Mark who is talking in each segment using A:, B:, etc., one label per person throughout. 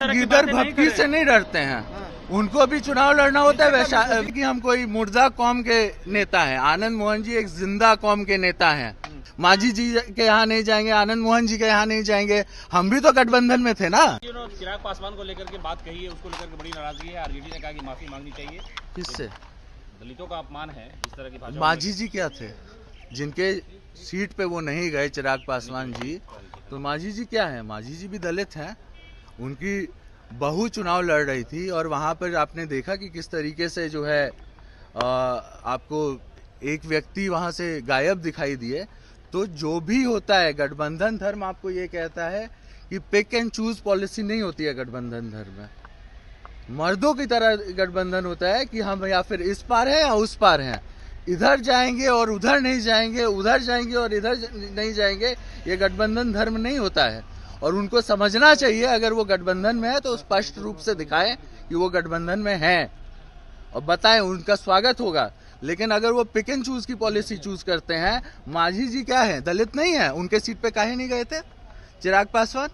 A: इधर भपकी से नहीं डरते हैं। उनको भी चुनाव लड़ना होता है वैसा कि हम कोई मुर्दा कौम के नेता हैं। आनंद मोहन जी एक जिंदा कौम के नेता हैं। मांझी जी के यहाँ नहीं जाएंगे, आनंद मोहन जी के यहाँ नहीं जाएंगे। हम भी तो गठबंधन में थे ना।
B: चिराग पासवान को लेकर के बात कही है, उसको लेकर के बड़ी नाराजगी है। आरजेडी ने कहा कि माफी मांगनी चाहिए।
A: किससे?
B: दलितों का अपमान है इस तरह की भाषा।
A: मांझी जी क्या थे जिनके सीट पे वो नहीं गए, चिराग पासवान जी? तो मांझी जी क्या है? मांझी जी भी दलित हैं। उनकी बहू चुनाव लड़ रही थी और वहां पर आपने देखा कि किस तरीके से जो है आपको एक व्यक्ति वहां से गायब दिखाई दिए। तो जो भी होता है, गठबंधन धर्म आपको ये कहता है कि पिक एंड चूज पॉलिसी नहीं होती है गठबंधन धर्म में। मर्दों की तरह गठबंधन होता है कि हम या फिर इस पार हैं या उस पार हैं, इधर जाएंगे और उधर नहीं जाएंगे, उधर जाएंगे और इधर नहीं जाएंगे। ये गठबंधन धर्म नहीं होता है और उनको समझना चाहिए। अगर वो गठबंधन में है तो स्पष्ट रूप से दिखाएं कि वो गठबंधन में हैं और बताएं, उनका स्वागत होगा। लेकिन अगर वो पिक एंड चूज की पॉलिसी चूज करते हैं, मांझी जी क्या है? दलित नहीं है? उनके सीट पे काहे नहीं गए थे चिराग पासवान?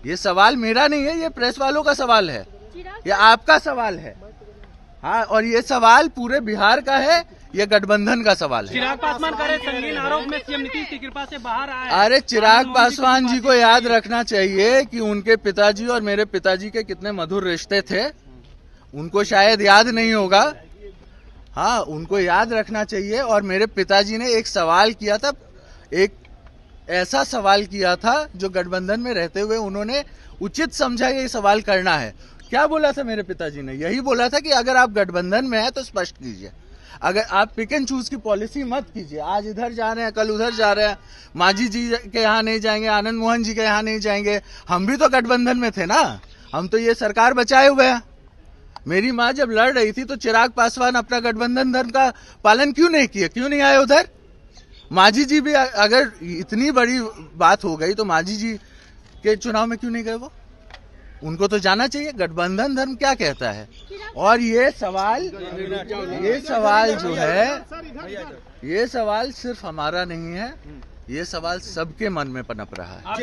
A: ये सवाल मेरा नहीं है, ये प्रेस वालों का सवाल है, ये आपका सवाल है। हाँ, और ये सवाल पूरे बिहार का है, ये गठबंधन का सवाल है।
C: चिराग पासवान का संगीन आरोप में सीएम नीतीश की कृपा से बाहर आए।
A: अरे चिराग पासवान जी को याद रखना चाहिए कि उनके पिताजी और मेरे पिताजी के कितने मधुर रिश्ते थे। उनको शायद याद नहीं होगा। हाँ, उनको याद रखना चाहिए। और मेरे पिताजी ने एक सवाल किया था, एक ऐसा सवाल किया था जो गठबंधन में रहते हुए उन्होंने उचित समझा ये सवाल करना है। क्या बोला था मेरे पिताजी ने? यही बोला था कि अगर आप गठबंधन में हैं तो स्पष्ट कीजिए। अगर आप पिक एंड चूज की पॉलिसी मत कीजिए। आज इधर जा रहे हैं, कल उधर जा रहे हैं। मांझी जी के यहाँ नहीं जाएंगे, आनंद मोहन जी के यहाँ नहीं जाएंगे। हम भी तो गठबंधन में थे ना। हम तो ये सरकार बचाए हुए हैं। मेरी माँ जब लड़ रही थी तो चिराग पासवान अपना गठबंधन धर्म का पालन क्यों नहीं किया? क्यों नहीं आए उधर? मांझी जी भी, अगर इतनी बड़ी बात हो गई तो मांझी जी के चुनाव में क्यों नहीं गए वो? उनको तो जाना चाहिए गठबंधन धर्म क्या कहता है। और ये सवाल जो है, ये सवाल सिर्फ हमारा नहीं है, ये सवाल सबके मन में पनप रहा है।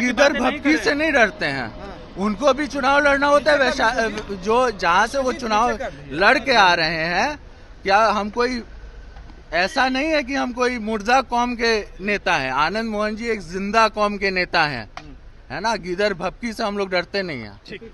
A: इधर भपकी से नहीं डरते हैं। उनको भी चुनाव लड़ना होता है वैसा जो जहां से वो चुनाव लड़ के आ रहे हैं। क्या हम कोई ऐसा नहीं है कि हम कोई मुर्दा कौम के नेता हैं। आनंद मोहन जी एक जिंदा कौम के नेता हैं, है ना। इधर भपकी से हम लोग डरते नहीं हैं।